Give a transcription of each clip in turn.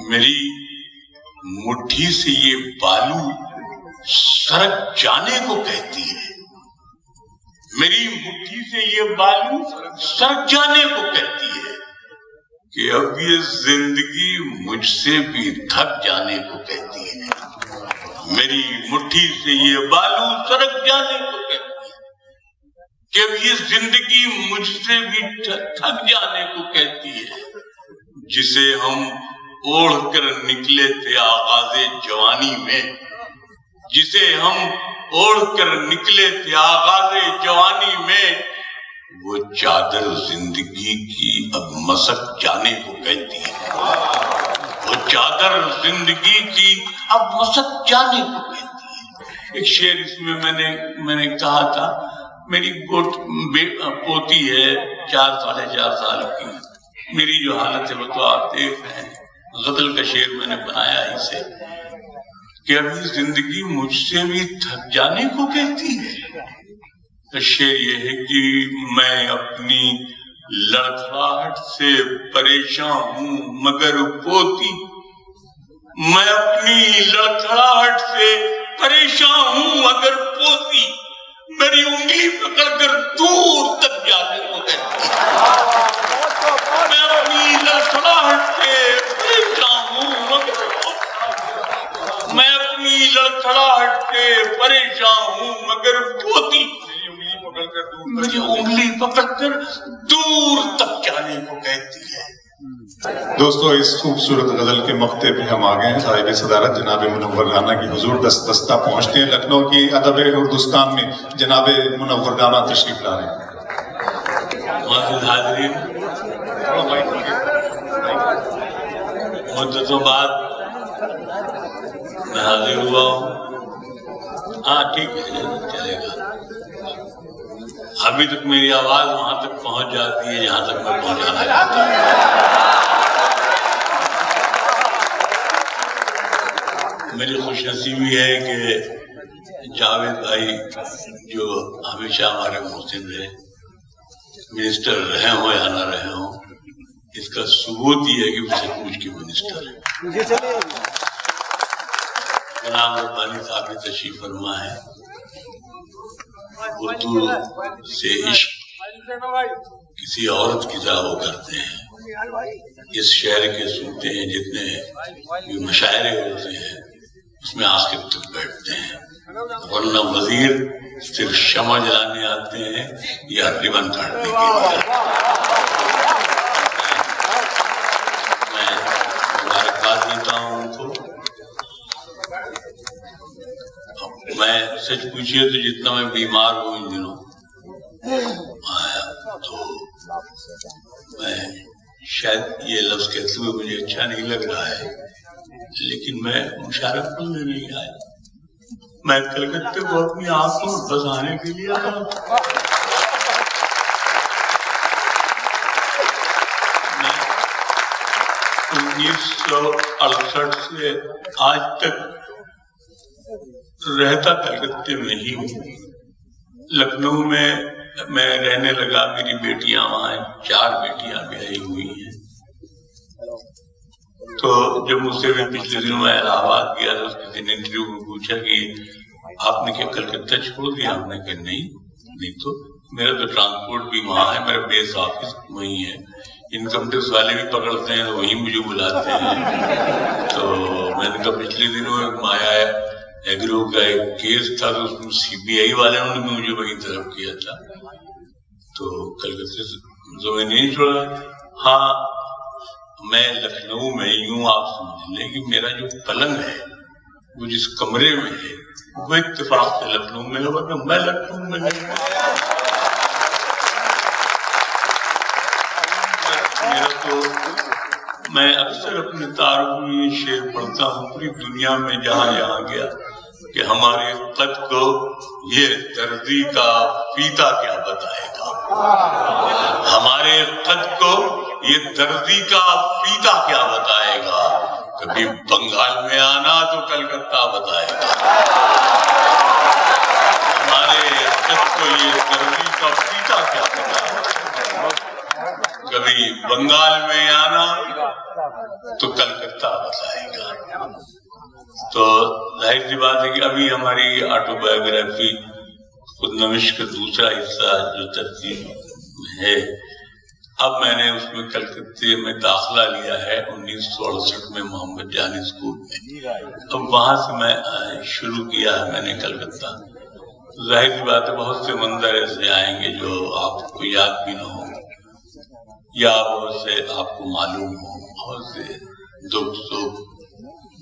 میری مٹھی سے یہ بالو سرک جانے کو کہتی ہے، میری مٹھی سے یہ بالو سرک جانے کو کہتی ہے کہ اب یہ زندگی مجھ سے بھی تھک جانے کو کہتی ہے، میری مٹھی سے یہ بالو سرک جانے کو کہتی ہے کہ اب یہ زندگی مجھ سے بھی تھک جانے کو کہتی ہے، جسے ہم اوڑھ کر نکلے تھے آغاز جوانی میں، جسے ہم اوڑھ کر نکلے تھے آغاز جوانی میں، وہ چادر زندگی کی اب مسک جانے کو کہتی ہے، وہ چادر زندگی کی اب مسک جانے کو کہتی ہے۔ ایک شعر اس میں میں نے کہا تھا، میری پوتی ہے 4 ساڑھے 4 سال کی، میری جو حالت ہے وہ تو آپ دیکھ رہے ہیں، غزل کا شعر میں نے بنایا اسے کہ ابھی زندگی مجھ سے بھی تھک جانے کو کہتی ہے۔ شعر یہ ہے کہ میں اپنی لڑکھڑاہٹ سے پریشان ہوں مگر پوتی، میں اپنی لڑکھڑاہٹ سے پریشان ہوں مگر پوتی میری انگلی پکڑ کر دور تک جانے کو کہتی ہے، میں اپنی لڑکھڑاہٹ سے پریشان ہوں مگر پوتی، میں اپنی لڑکھڑاہٹ سے پریشان ہوں مگر پوتی میری انگلی پکڑ کر دور تک جانے کو کہتی ہے۔ دوستو، اس خوبصورت غزل کے مقطع پہ ہم آگئے ہیں۔ صاحب صدارت جناب منور رانا کی حضور دست دستہ پہنچتے ہیں۔ لکھنؤ کی ادب اردوستان میں جناب منور رانا تشریف لا رہے ہیں۔ معزز حاضرین، مدتوں بعد میں حاضر ہوا ہوں۔ ہاں ٹھیک ہے، چلے گا۔ ابھی تک میری آواز وہاں تک پہنچ جاتی ہے جہاں تک میں پہنچانا چاہتا ہوں۔ میری خوش نصیبی ہے کہ جاوید بھائی جو ہمیشہ ہمارے محسن رہے، منسٹر رہے ہوں یا نہ رہے ہوں، اس کا ثبوت یہ ہے کہ وہ سچ مچ کے منسٹر ہے۔ جناب ربانی صاحب کی تشریف فرما ہے، اردو سے عشق کسی عورت کی طرح وہ کرتے ہیں، اس شعر کے سنتے ہیں جتنے بھی مشاعرے ہوتے ہیں اس میں آخر تک بیٹھتے ہیں، ورنہ وزیر صرف شمع جلانے آتے ہیں یا ریبن کاٹنے کے لیے۔ میں مبارکباد دیتا ہوں ان کو۔ میں سچ پوچھئے تو جتنا میں بیمار ہوں ان دنوں تو میں شاید یہ لفظ کہتے ہوئے مجھے اچھا نہیں لگ رہا ہے، لیکن میں مشارف کرنے نہیں آیا، میں کلکتے کو اپنی آنکھوں میں بسانے کے لیے آیا۔ میں 1968 سے آج تک رہتا کلکتے میں ہی ہوں۔ لکھنؤ میں رہنے لگا، میری بیٹیاں وہاں ہیں، 4 بیٹیاں بیاہی ہوئی ہیں۔ تو جب مجھ سے میں پچھلے دنوں میں الہ آباد گیا تو کسی نے انٹرویو میں پوچھا کہ آپ نے کیا کلکتہ چھوڑ دیا؟ ہم نے کہا نہیں تو میرا تو ٹرانسپورٹ بھی وہاں ہے، میرا بیس آفس وہیں ہے، انکم ٹیکس والے بھی پکڑتے ہیں تو وہیں مجھے بلاتے ہیں۔ تو میں نے کہا پچھلے دنوں ایک مایا ایگرو کا ایک کیس تھا تو اس میں CBI والوں نے بھی مجھے وہیں طرف کیا تھا، تو کلکتے سے میں نہیں چھوڑا۔ ہاں میں لکھنؤ میں یوں آپ سمجھ لیں کہ میرا جو پلنگ ہے وہ جس کمرے میں ہے وہ اتفاق سے لکھنؤ میں ہے، ورنہ میں لکھنؤ میں نہیں۔ میرا تو میں اکثر اپنے تعارف میں یہ شعر پڑھتا ہوں، پوری دنیا میں جہاں گیا کہ ہمارے قد کو یہ دردی کا فیتا کیا بتائے گا، ہمارے قد کو یہ دردی کا فیتا کیا بتائے گا، کبھی بنگال میں آنا تو کلکتہ بتائے گا، ہمارے قد کو یہ دردی کا فیتا کیا بتائے گا، کبھی بنگال میں آنا تو کلکتہ بتائے گا. تو ظاہر سی بات ہے کہ ابھی ہماری آٹو بایوگرافی خود نوش کا دوسرا حصہ جو ترتیب ہے، اب میں نے اس میں کلکتے میں داخلہ لیا ہے 1968 میں محمد جان اسکول میں. اب وہاں سے میں شروع کیا ہے میں نے کلکتہ. ظاہر سی بات ہے بہت سے منظر ایسے آئیں گے جو آپ کو یاد بھی نہ ہوں یا بہت سے آپ کو معلوم ہوں، بہت سے دکھ سکھ،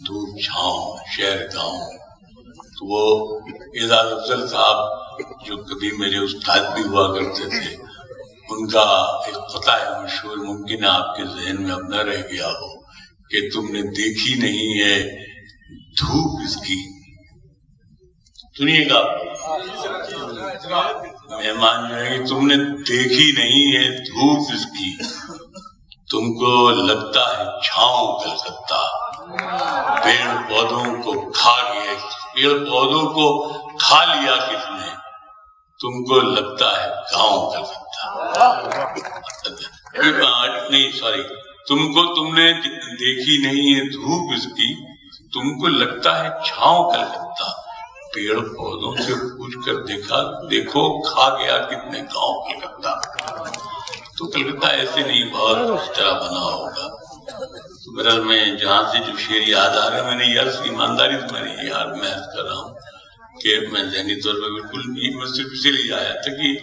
دھوپ چھاؤں، شہر گاؤں. تو وہ اعزاز افضل صاحب جو کبھی میرے استاد بھی ہوا کرتے تھے، ان کا ایک قطع مشہور ممکن ہے آپ کے ذہن میں اب نہ رہ گیا ہو کہ تم نے دیکھی نہیں ہے دھوپ اس کی. سنیے گا مہمان جو ہے کہ تم نے دیکھی نہیں ہے دھوپ اس کی، تم کو لگتا ہے چھاؤں کلکتہ. پیڑ پودوں کو کھا گیا، پیڑ پودوں کو کھا لیا کس نے، تم کو لگتا ہے گاؤں کلکتہ. نہیں سوری، تم نے دیکھی نہیں ہے دھوپ اس کی، تم کو لگتا ہے چھاؤں کلکتہ. پیڑ پودوں سے پوچھ کر دیکھو کھا گیا کتنے گاؤں کلکتہ. تو کلکتہ ایسے نہیں بہت اس طرح بنا ہوگا. تو بہرحال میں جہاں سے جو شعر یاد آ رہا ہے، میں نے یہ عرض ایمانداری سے میں نے یہ عرض کر رہا ہوں کہ میں ذہنی طور پر بالکل میں صرف اسی لیے آیا تھا کہ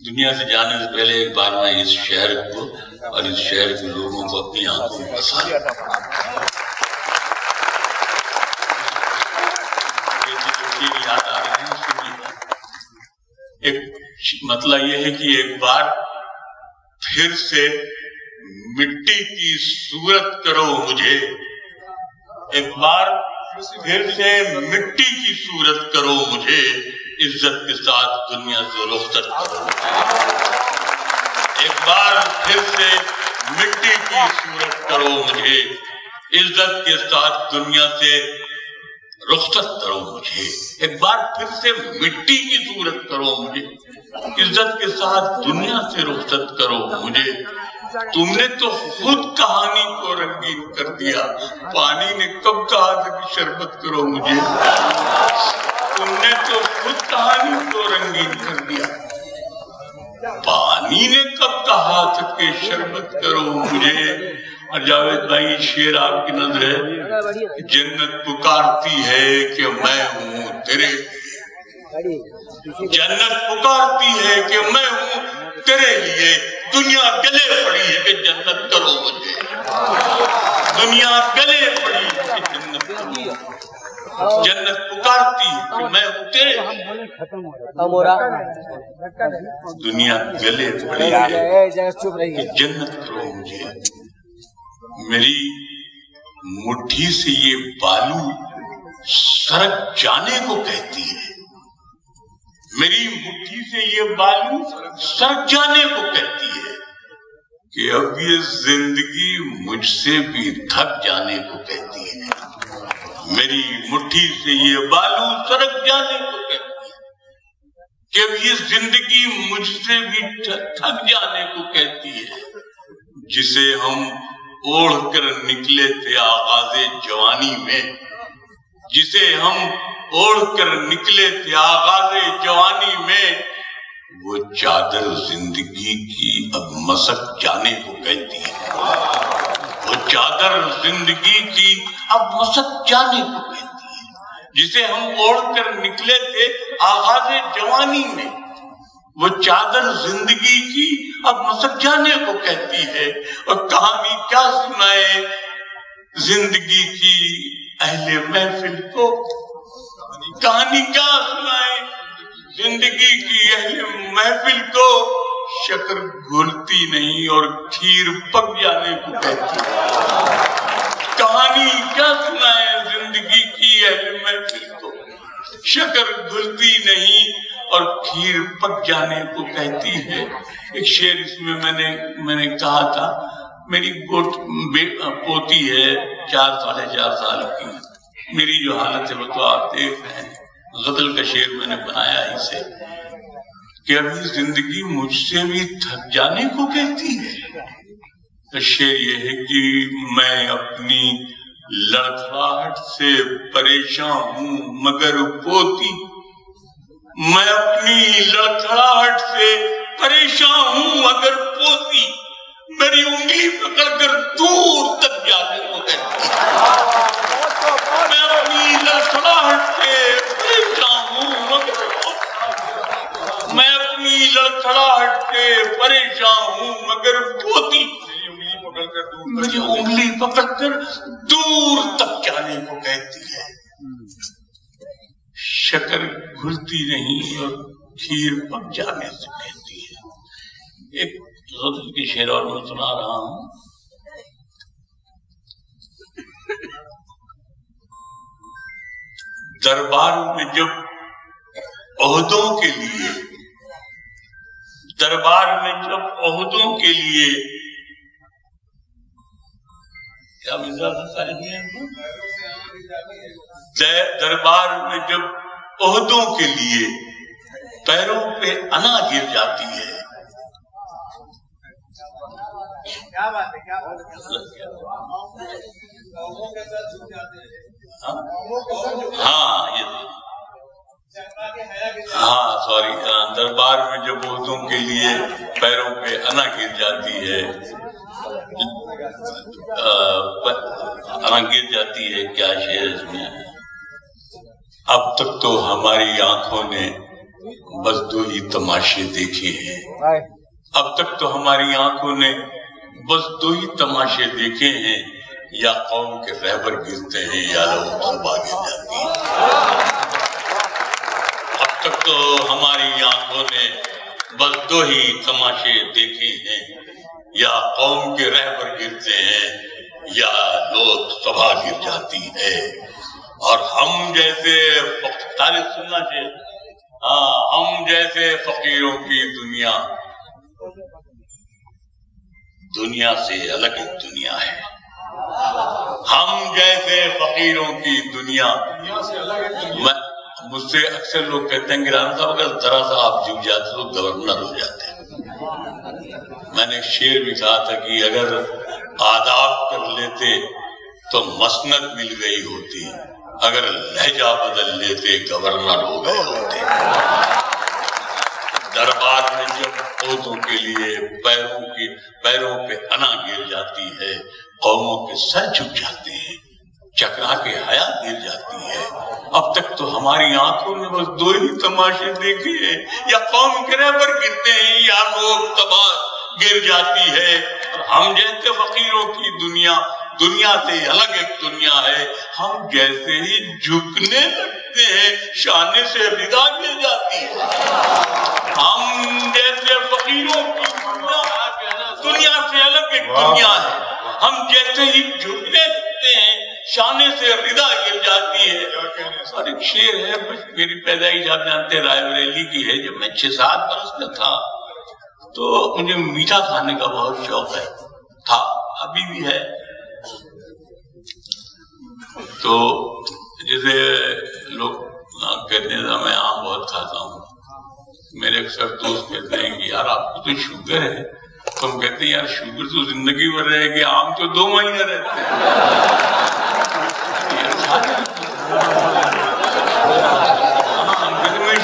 دنیا سے جانے سے پہلے ایک بار میں اس شہر کو اور اس شہر کے لوگوں کو اپنی آنکھوں میں بسا. یاد آ رہے ہیں ایک مطلب یہ ہے کہ ایک بار پھر سے مٹی کی صورت کرو مجھے، ایک بار پھر سے مٹی کی صورت کرو مجھے، عزت کے ساتھ دنیا سے رخصت کرو. ایک بار پھر سے مٹی کی صورت کرو مجھے، عزت کے ساتھ دنیا سے رخصت کرو مجھے. ایک بار پھر سے مٹی کی صورت کرو مجھے، عزت کے ساتھ دنیا سے رخصت کرو مجھے. تم نے تو خود کہانی کو رنگین کر دیا، پانی نے کب کہا تھا کہ شربت کرو مجھے. تم نے تو خود کہانی کو رنگین کر دیا، پانی نے کب کہا تھا کہ شربت کرو مجھے. اور جاوید بھائی شعر آپ کی نظر ہے، جنت پکارتی ہے کہ میں ہوں تیرے، جنت پکارتی ہے کہ میں ہوں تیرے لیے، دنیا گلے پڑی ہے کہ جنت کرو مجھے، دنیا گلے پڑی ہے کہ جنت کرو مجھے. جنت پکارتی ہے کہ میں ہوں تیرے، دنیا گلے پڑی ہے کہ جنت کرو مجھے. میری مٹھی سے یہ بالو سرک جانے کو کہتی ہے، میری مٹھی سے یہ بالو سرک جانے کو کہتی ہے کہ اب یہ زندگی مجھ سے بھی تھک جانے کو کہتی ہے. میری مٹھی سے یہ بالو سرک جانے کو کہتی ہے کہ اب یہ زندگی مجھ سے بھی تھک جانے کو کہتی ہے. جسے ہم اوڑھ کر نکلے تھے آغاز جوانی میں، جسے ہم اوڑھ کر نکلے تھے آغاز جوانی میں، وہ چادر زندگی کی اب مسک جانے کو کہتی ہے. وہ چادر زندگی کی اب مسک جانے کو کہتی ہے. جسے ہم اوڑھ کر نکلے تھے آغاز جوانی میں، وہ چادر زندگی کی اب مسک جانے کو کہتی ہے. اور کہانی کیا سنائے زندگی کی اہل محفل کو، کہانی کیا سنائے زندگی کی اہل محفل کو، شکر گھلتی نہیں اور کھیر پک جانے کو کہتی ہے. کہانی کیا سنائے زندگی کی اہل محفل کو، شکر گھلتی نہیں اور کھیر پک جانے کو کہتی ہے. ایک شعر اس میں میں نے کہا تھا، میری پوتی ہے 4-4.5 سال کی، میری جو حالت ہے وہ تو آپ دیکھ رہے ہیں. غزل کا شعر میں نے بنایا اسے کہ ابھی زندگی مجھ سے بھی تھک جانے کو کہتی ہے. تو شعر یہ ہے کہ میں اپنی لڑکھڑاہٹ سے پریشان ہوں مگر پوتی، میں اپنی لڑکھڑاہٹ سے پریشان ہوں مگر پوتی، میری انگلی پکڑ کر دور تک جانے کو کہتی ہے۔ میں اپنی لڑکھڑاہٹ سے پریشان ہوں مگر پوتی، میں اپنی لڑکھڑاہٹ سے پریشان ہوں مگر پوتی، میری انگلی پکڑ کر دور تک جانے کو کہتی ہے۔ شکر گھلتی نہیں اور کھیر پک جانے سے کہتی ہے۔ ایک غزل کی شعر اور میں سنا رہا ہوں۔ دربار میں جب عہدوں کے لیے، دربار میں جب عہدوں کے لیے کیا دربار میں جب عہدوں کے لیے پیروں پہ انا گر جاتی ہے، دربار میں جب عہدوں کے لیے پیروں پہ انا گر جاتی ہے، گر جاتی ہے، کیا شعر اس میں؟ اب تک تو ہماری آنکھوں نے بس دو ہی تماشے دیکھے ہیں، اب تک تو ہماری آنکھوں نے بس دو ہی تماشے دیکھے ہیں، یا قوم کے رہبر گرتے ہیں یا لوگ صبح گر جاتی ہیں۔ اب تک تو ہماری آنکھوں نے بس دو ہی تماشے دیکھے ہیں، یا قوم کے رہبر گرتے ہیں یا لوگ صبح گر جاتی ہے۔ اور ہم جیسے تاریخ سننا چاہیے، ہم جیسے فقیروں کی دنیا سے الگ ایک دنیا ہے، ہم جیسے فقیروں کی دنیا۔ مجھ سے اکثر لوگ کہتے ہیں کہ رانا صاحب اگر ذرا سا آپ جھک جاتے تو گورنر ہو جاتے۔ میں نے ایک شعر بھی کہا تھا کہ اگر آداب کر لیتے تو مسند مل گئی ہوتی، اگر لہجہ بدل لیتے گورنر ہو گئے ہوتے۔ دربار میں جب عہدوں کے لیے پیروں پہ انا گر جاتی ہے، قوموں کے سر جھک جاتے ہیں، چکرا کے حیا گر جاتی ہے، اب تک تو ہماری آنکھوں نے بس دو ہی تماشے دیکھے ہیں، یا قوم کے رہبر گرتے ہیں یا لوگ تباہ گر جاتی ہے۔ اور ہم جیسے فقیروں کی دنیا سے الگ ایک دنیا ہے، ہم جیسے ہی جھکنے لگتے ہیں شانے سے ردا گر جاتی ہے۔ ہم جیسے فقیروں کی دنیا سے الگ ایک دنیا ہے، ہم جیسے ہی جھکنے لگتے ہیں شانے سے ردا گر جاتی ہے۔ اور ایک شعر ہے، میری پیدائش آپ جانتے رائے بریلی کی ہے، جب میں 6-7 برس کا تھا تو مجھے میٹھا کھانے کا بہت شوق تھا، ابھی بھی ہے۔ تو جیسے لوگ کہتے ہیں میں آم بہت کھاتا ہوں، میرے اکثر دوست کہتے ہیں کہ یار آپ کو تو شوگر ہے، تو ہم کہتے ہیں یار شوگر تو زندگی بھر رہے گی، آم تو 2 مہینے رہتے ہیں۔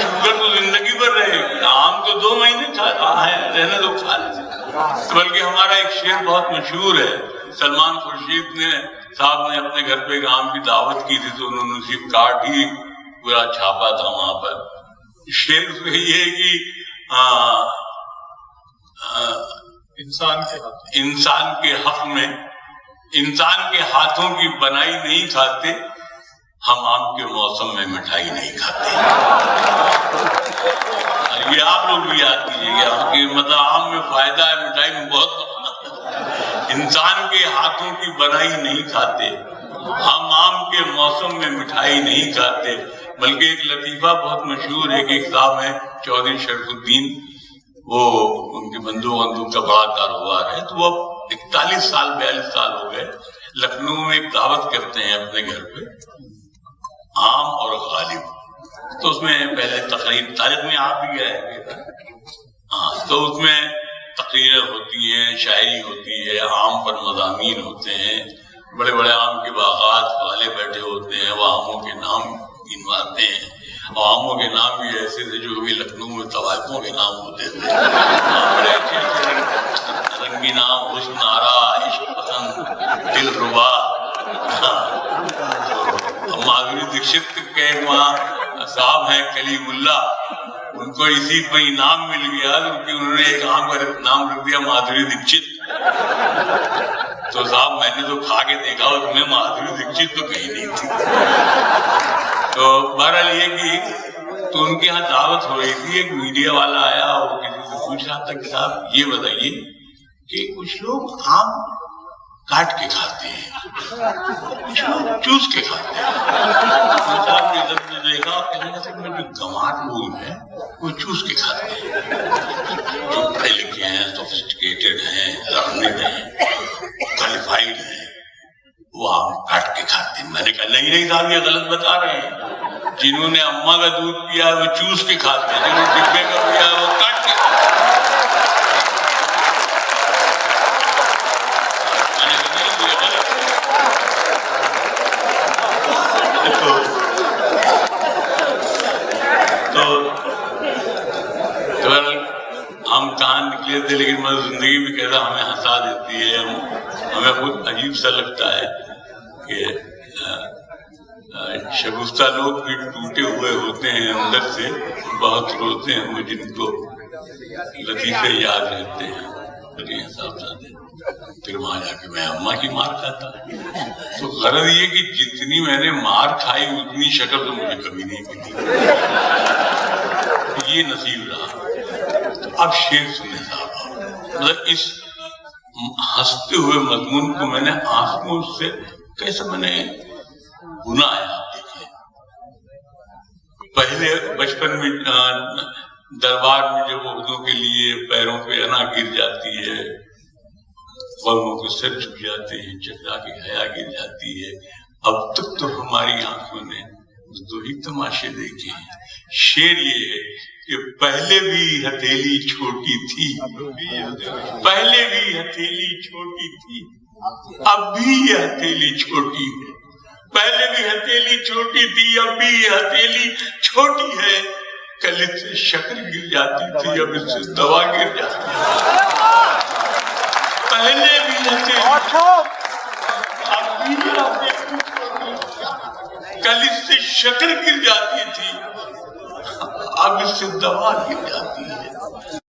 شوگر تو زندگی بھر رہے گی، آم تو 2 مہینے رہنے دو کھا لیں۔ بلکہ ہمارا ایک شعر بہت مشہور ہے، سلمان خورشید صاحب نے اپنے گھر پہ ایک آم کی دعوت کی تھی تو انہوں نے اسی کارڈ ہی پورا چھاپا تھا وہاں پر۔ شعر اس میں یہ ہے کہ انسان کے حق میں انسان کے ہاتھوں کی بنائی نہیں کھاتے، ہم آم کے موسم میں مٹھائی نہیں کھاتے۔ یہ آپ لوگ بھی یاد کیجیے گا کہ مطلب آم میں فائدہ ہے، مٹھائی میں بہت نقصان ہے۔ انسان کے ہاتھوں کی بنائی نہیں کھاتے، ہم آم کے موسم میں مٹھائی نہیں کھاتے۔ بلکہ ایک لطیفہ بہت مشہور ہے کہ ایک صاحب ہیں چودھری شرف الدین، وہ ان کے بندوق کا بڑا کاروبار ہے، تو وہ 41 سال 42 سال ہو گئے، لکھنؤ میں ایک دعوت کرتے ہیں اپنے گھر پہ، عام اور غالب۔ تو اس میں پہلے تقریب تاریخ میں آپ بھی گئے، تو اس میں تقریریں ہوتی ہیں، شاعری ہوتی ہے، آم پر مضامین ہوتے ہیں، بڑے بڑے آم کے باغات والے بیٹھے ہوتے ہیں، وہ آموں کے نام گنواتے ہیں، اور آموں کے نام بھی ایسے تھے جو کبھی لکھنؤ میں طوائفوں کے نام ہوتے تھے، بڑے اچھے رنگین نام، حسن آرا، عشق پسند، دل ربا۔ مادھوری دکشت کے وہاں صاحب ہیں کلیم اللہ، ان کو اسی پہ انعام مل گیا کیونکہ انہوں نے ایک آم کا نام رکھ دیا مادھوری دکشت۔ تو صاحب میں نے تو کھا کے دیکھا اس میں مادھوری دکشت تو کہیں نہیں تھی۔ تو بہرحال یہ کہ تو ان کے یہاں دعوت ہو رہی تھی، ایک میڈیا والا آیا اور کسی سے پوچھ رہا تھا کہ صاحب یہ بتائیے کہ کچھ لوگ آم کاٹ کے کھاتے ہیں، کچھ لوگ چوس کے کھاتے ہیں۔ صاحب نے ادھر سے دیکھا اور کہنے لگا کہ جو گنوار لوگ ہیں وہ چوس کے کھاتے ہیں، جو پڑھے لکھے ہیں، سوفسٹیکیٹڈ ہیں، لرنڈ ہیں، کوالیفائڈ ہیں، وہ آم کاٹ کے کھاتے ہیں۔ میں نے کہا نہیں صاحب یہ غلط بتا رہے ہیں، جنہوں نے اماں کا دودھ پیا ہے وہ چوس کے کھاتے ہیں، جنہوں نے ڈبے کا پیا ہے وہ کاٹ کے کھاتے ہیں۔ ہم کہاں نکلے تھے لیکن مطلب زندگی بھی کیسا ہمیں ہنسا دیتی ہے، ہمیں خود عجیب سا لگتا ہے کہ شگفتہ لوگ بھی ٹوٹے ہوئے ہوتے ہیں اندر سے، بہت روتے ہیں وہ جن کو لطیفے یاد رہتے ہیں۔ پھر وہاں جا کے میں اماں کی مار کھاتا، تو غرض یہ کہ جتنی میں نے مار کھائی اتنی شکل تو مجھے کبھی نہیں ملی، یہ نصیب رہا۔ اب شعر سننے صاحب، مطلب اس ہنستے ہوئے مضمون کو میں نے آنکھوں سے کیسے میں نے بنا ہے۔ آپ دیکھیں پہلے بچپن میں دربار میں جب اردو کے لیے پیروں پہ انا گر جاتی ہے، قوموں کے سر جھک جاتے ہیں، چکا کی حیا گر جاتی ہے، اب تک تو ہماری آنکھوں نے دو ہی تماشے دیکھے ہیں۔ شعر یہ ہے کہ پہلے بھی ہتھیلی چھوٹی تھی، پہلے بھی ہتھیلی چھوٹی تھی، اب بھی یہ ہتھیلی چھوٹی ہے، پہلے بھی ہتھیلی چھوٹی تھی، اب بھی یہ ہتھیلی چھوٹی ہے، کل اس سے شکر گر جاتی تھی، اب اس سے دوا گر جاتی ہے۔ پہلے بھی ہتھیلی، اب بھی یہ ہتھیلی، کل اس سے شکر گر جاتی تھی، اب اس سے دوا گر جاتی ہے۔